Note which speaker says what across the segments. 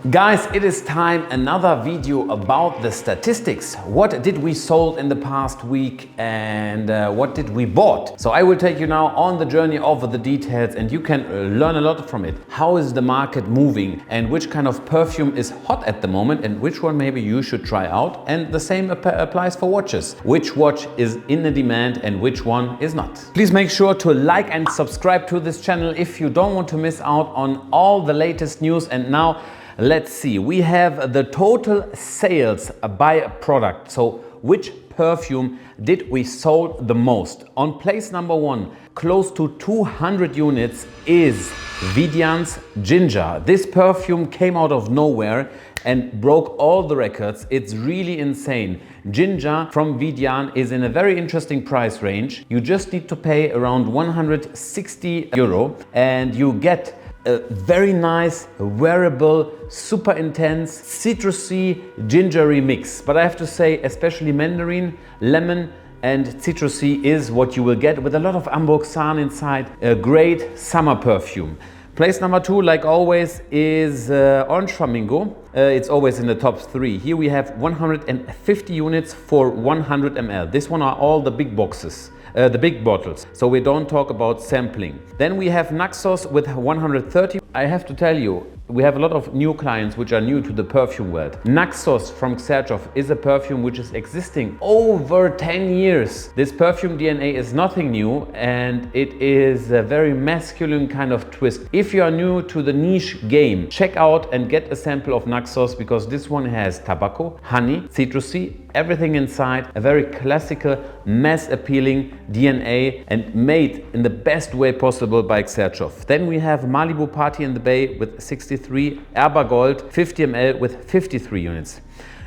Speaker 1: Guys, it is time another video about the statistics. What did we sold in the past week and what did we bought? So I will take you now on the journey of the details and you can learn a lot from it. How is the market moving and which kind of perfume is hot at the moment and which one maybe you should try out, and the same applies for watches. Which watch is in the demand and which one is not. Please make sure to like and subscribe to this channel if you don't want to miss out on all the latest news. And now let's see, we have the total sales by product. So which perfume did we sold the most? On place number one, close to 200 units, is Vidian's Ginger. This perfume came out of nowhere and broke all the records. It's really insane. Ginger from Vidian is in a very interesting price range. You just need to pay around 160 euro and you get a very nice, wearable, super intense, citrusy, gingery mix. But I have to say, especially mandarin, lemon and citrusy is what you will get with a lot of ambroxan inside. A great summer perfume. Place number two, like always, is Orange Flamingo. It's always in the top three. Here we have 150 units for 100 ml. This one are all the big boxes. The big bottles, so we don't talk about sampling. Then we have Naxos with 130. I have to tell you, we have a lot of new clients which are new to the perfume world. Naxos from Xerjoff is a perfume which is existing over 10 years. This perfume DNA is nothing new and it is a very masculine kind of twist. If you are new to the niche game, check out and get a sample of Naxos, because this one has tobacco, honey, citrusy, everything inside, a very classical, mass appealing DNA and made in the best way possible by Xerjoff. Then we have Malibu Party in the Bay with 63, Erba Gold 50 ml with 53 units.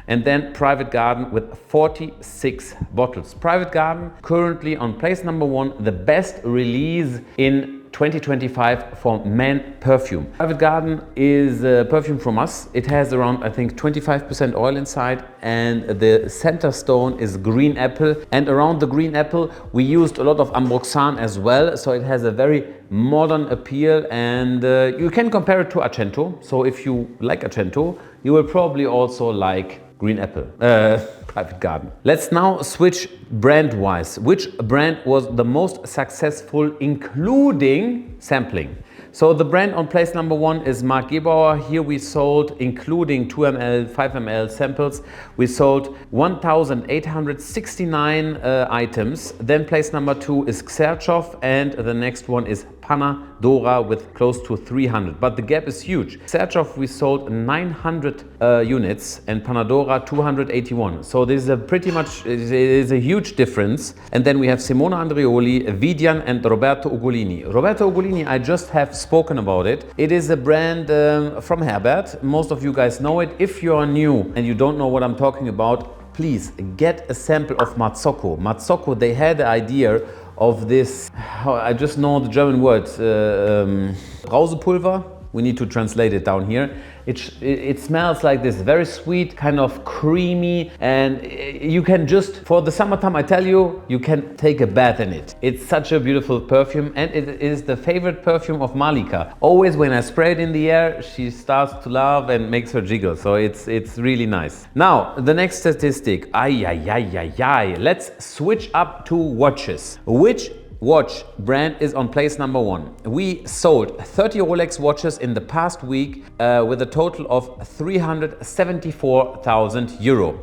Speaker 1: And then Private Garden with 46 bottles. Private Garden currently on place number one, the best release in 2025 for men perfume. Private Garden is a perfume from us. It has around, I think, 25% oil inside, and the center stone is green apple. And around the green apple, we used a lot of ambroxan as well. So it has a very modern appeal, and you can compare it to Accento. So if you like Accento, you will probably also like green apple. Private Garden. Let's now switch brand-wise. Which brand was the most successful, including sampling? So the brand on place number one is Marc Gebauer. Here we sold, including 2 ml, 5 ml samples, we sold 1,869 items. Then place number two is Xerjoff, and the next one is Panadora with close to 300. But the gap is huge. Xerjoff we sold 900 units and Panadora 281. So this is a pretty much, it is a huge difference. And then we have Simona Andreoli, Vidian and Roberto Ugolini. Roberto Ugolini, I just have spoken about it. It is a brand from Herbert. Most of you guys know it. If you are new and you don't know what I'm talking about, please get a sample of Mazzocco. Mazzocco, they had the idea of this, I just know the German word, Brausepulver. We need to translate it down here. It smells like this, very sweet, kind of creamy, and you can just, for the summertime, I tell you, you can take a bath in it. It's such a beautiful perfume, and it is the favorite perfume of Malika. Always when I spray it in the air, she starts to laugh and makes her jiggle, so it's really nice. Now, the next statistic, let's switch up to watches. Which watch brand is on place number one? We sold 30 Rolex watches in the past week with a total of 374,000 euro.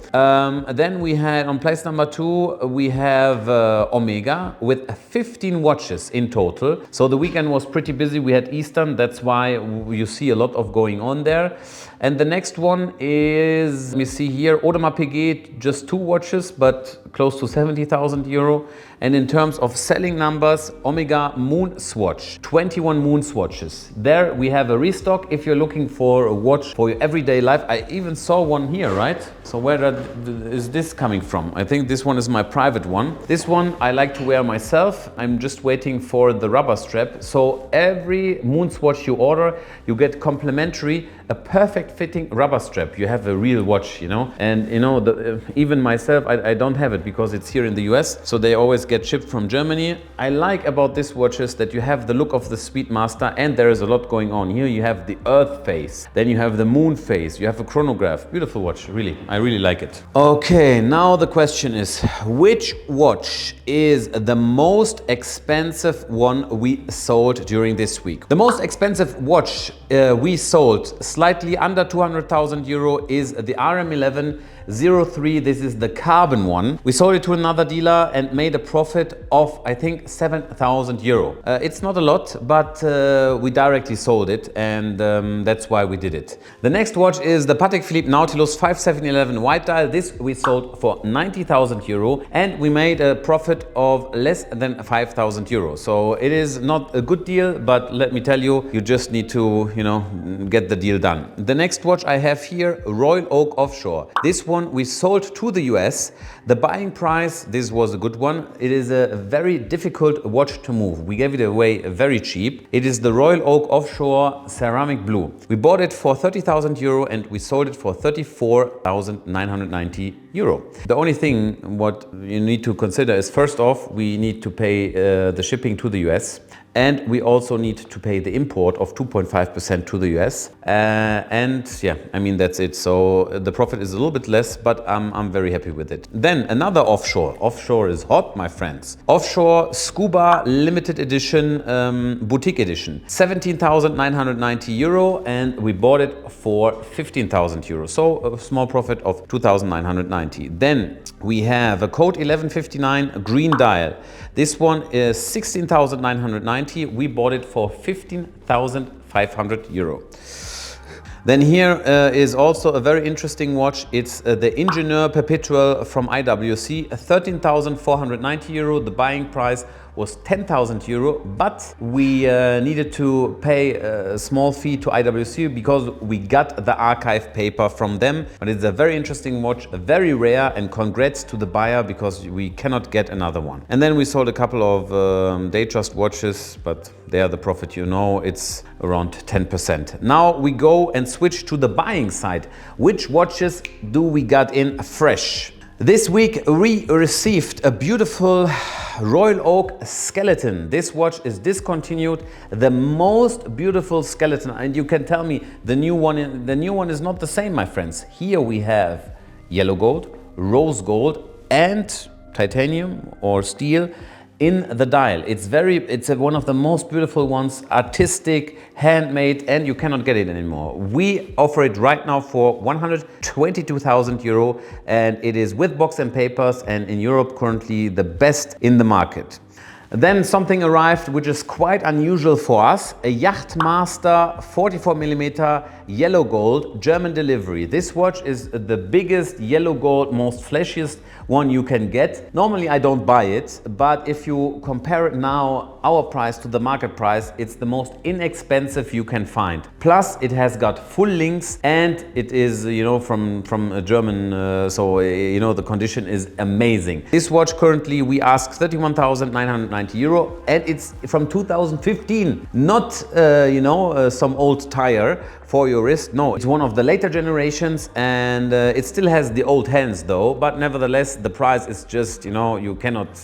Speaker 1: Then we had on place number two, we have Omega with 15 watches in total. So the weekend was pretty busy. We had Eastern, that's why you see a lot of going on there. And the next one is, let me see here, Audemars Piguet, just 2 watches, but close to 70,000 euro. And in terms of selling numbers, Omega Moon Swatch, 21 Moon Swatches. There we have a restock if you're looking for a watch for your everyday life. I even saw one here, right? So where is this coming from? I think this one is my private one. This one I like to wear myself. I'm just waiting for the rubber strap. So every Moon Swatch you order, you get complimentary a perfect fitting rubber strap. You have a real watch, you know. And you know, even myself, I don't have it because it's here in the US. So they always get shipped from Germany. I like about this watch is that you have the look of the Speedmaster and there is a lot going on. Here you have the Earth face, then you have the Moon face, you have a chronograph. Beautiful watch, really. I really like it. Okay, now the question is, which watch is the most expensive one we sold during this week? The most expensive watch we sold, slightly under 200,000 euro, is the RM1103. This is the carbon one. We sold it to another dealer and made a profit of, I think, 7,000 euro. It's not a lot, but we directly sold it, and that's why we did it. The next watch is the Patek Philippe Nautilus 5711 white dial. This we sold for 90,000 euro and we made a profit of less than 5,000 euro. So it is not a good deal, but let me tell you, you just need to, get the deal done. The next watch I have here, Royal Oak Offshore. This one we sold to the US. The buying price, this was a good one. It is a very difficult watch to move. We gave it away very cheap. It is the Royal Oak Offshore Ceramic Blue. We bought it for 30,000 euro and we sold it for 34,990 euro. The only thing what you need to consider is, first off, we need to pay the shipping to the US. And we also need to pay the import of 2.5% to the US. And yeah, I mean, that's it. So the profit is a little bit less, but I'm very happy with it. Then another offshore. Offshore is hot, my friends. Offshore Scuba Limited Edition, Boutique Edition. 17,990 euro and we bought it for 15,000 euro. So a small profit of 2,990. Then we have a Code 1159 green dial. This one is 16,990. We bought it for 15,500 euro. Then here is also a very interesting watch. It's the Ingenieur Perpetual from IWC, 13,490 euro. The buying price was 10,000 euro, but we needed to pay a small fee to IWC because we got the archive paper from them. But it's a very interesting watch, very rare, and congrats to the buyer because we cannot get another one. And then we sold a couple of Datejust watches, but they are the profit, it's around 10%. Now we go and switch to the buying side. Which watches do we got in fresh? This week we received a beautiful Royal Oak skeleton. This watch is discontinued, the most beautiful skeleton, and you can tell me the new one is not the same, my friends. Here we have yellow gold, rose gold and titanium or steel in the dial. It's one of the most beautiful ones, artistic, handmade, and you cannot get it anymore. We offer it right now for 122,000 euro and it is with box and papers, and in Europe currently the best in the market. Then something arrived which is quite unusual for us, a Yachtmaster 44mm yellow gold German delivery. This watch is the biggest yellow gold, most flashiest one you can get. Normally I don't buy it, but if you compare it now, our price to the market price, it's the most inexpensive you can find. Plus it has got full links and it is, from a German, so the condition is amazing. This watch currently we ask 31,990 euro and it's from 2015, not some old tire for your wrist. No, it's one of the later generations and it still has the old hands though, but nevertheless the price is just, you cannot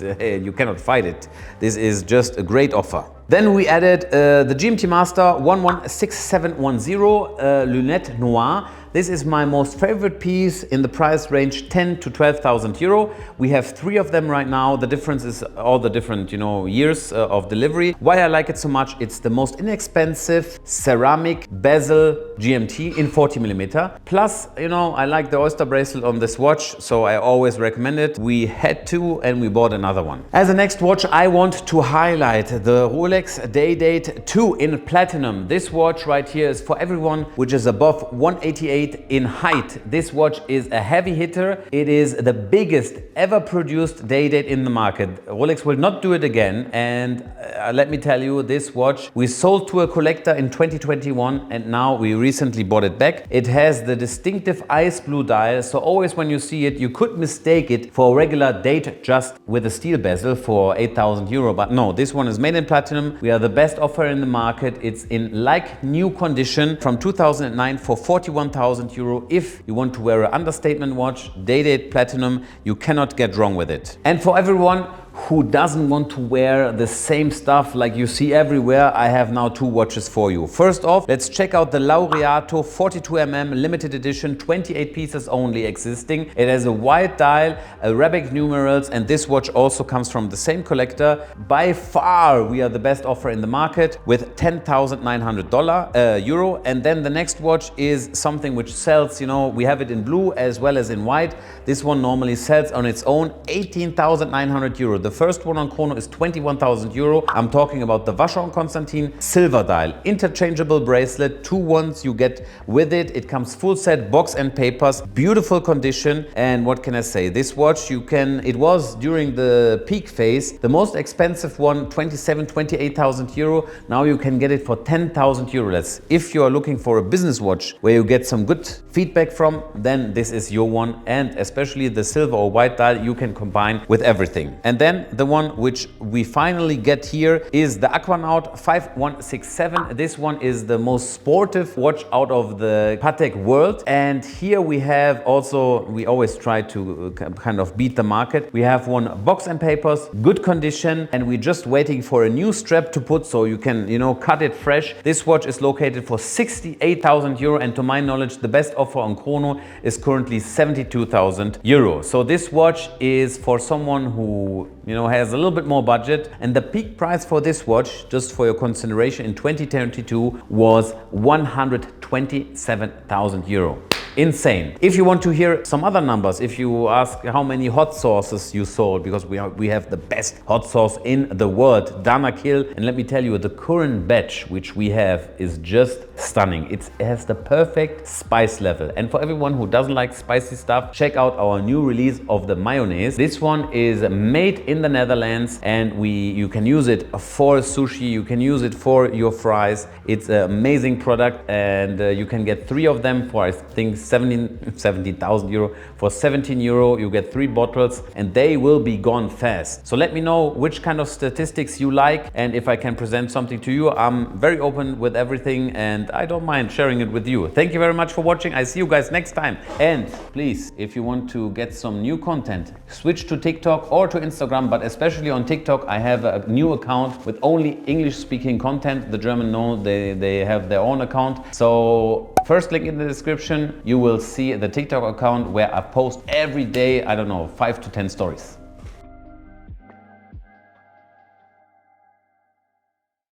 Speaker 1: fight it. This is just a great offer. Then we added the GMT Master 116710 Lunette Noir. This is my most favorite piece in the price range 10 to 12,000 euro. We have 3 of them right now. The difference is all the different, years of delivery. Why I like it so much, it's the most inexpensive ceramic bezel GMT in 40mm. Plus, I like the oyster bracelet on this watch, so I always recommend it. We had to and we bought another one. As a next watch, I want to highlight the Rolex Day-Date 2 in platinum. This watch right here is for everyone which is above 188 in height. This watch is a heavy hitter. It is the biggest ever produced Day-Date in the market. Rolex will not do it again, and let me tell you, this watch we sold to a collector in 2021 and now we recently bought it back. It has the distinctive ice blue dial, so always when you see it you could mistake it for a regular Datejust with a steel bezel for 8,000 euro, but no, this one is made in platinum. We are the best offer in the market. It's in like new condition from 2009 for 41,000 euro. If you want to wear an understatement watch, Day-Date platinum, you cannot get wrong with it. And for everyone who doesn't want to wear the same stuff like you see everywhere, I have now two watches for you. First off, let's check out the Laureato 42mm limited edition, 28 pieces only existing. It has a white dial, Arabic numerals, and this watch also comes from the same collector. By far, we are the best offer in the market with $10,900 euro. And then the next watch is something which sells, you know, we have it in blue as well as in white. This one normally sells on its own 18,900 euro. The first one on Chrono is 21,000 euro. I'm talking about the Vacheron Constantin silver dial, interchangeable bracelet, 2 ones you get with it. It comes full set, box and papers, beautiful condition. And what can I say? This watch it was during the peak phase, the most expensive one, 28,000 euro. Now you can get it for 10,000 euro less. If you are looking for a business watch where you get some good feedback from, then this is your one. And especially the silver or white dial, you can combine with everything. And then the one which we finally get here is the Aquanaut 5167. This one is the most sportive watch out of the Patek world. And here we have also, we always try to kind of beat the market. We have one box and papers, good condition, and we're just waiting for a new strap to put so you can, you know, cut it fresh. This watch is located for 68,000 euro, and to my knowledge, the best offer on Chrono is currently 72,000 euro. So this watch is for someone who, you know, has a little bit more budget, and the peak price for this watch, just for your consideration, in 2022 was 127,000 euro. Insane. If you want to hear some other numbers, if you ask how many hot sauces you sold, because we have the best hot sauce in the world, Dana Kill, and let me tell you, the current batch which we have is just stunning. It has the perfect spice level, and for everyone who doesn't like spicy stuff, check out our new release of the mayonnaise. This one is made in the Netherlands, and you can use it for sushi, you can use it for your fries. It's an amazing product, and you can get 3 of them for, I think, 17,000 euro. For 17 euro, you get 3 bottles, and they will be gone fast. So let me know which kind of statistics you like, and if I can present something to you. I'm very open with everything, and I don't mind sharing it with you. Thank you very much for watching. I see you guys next time. And please, if you want to get some new content, switch to TikTok or to Instagram, but especially on TikTok, I have a new account with only English-speaking content. The German know they have their own account. So first link in the description, you will see the TikTok account where I post every day, I don't know, 5 to 10 stories.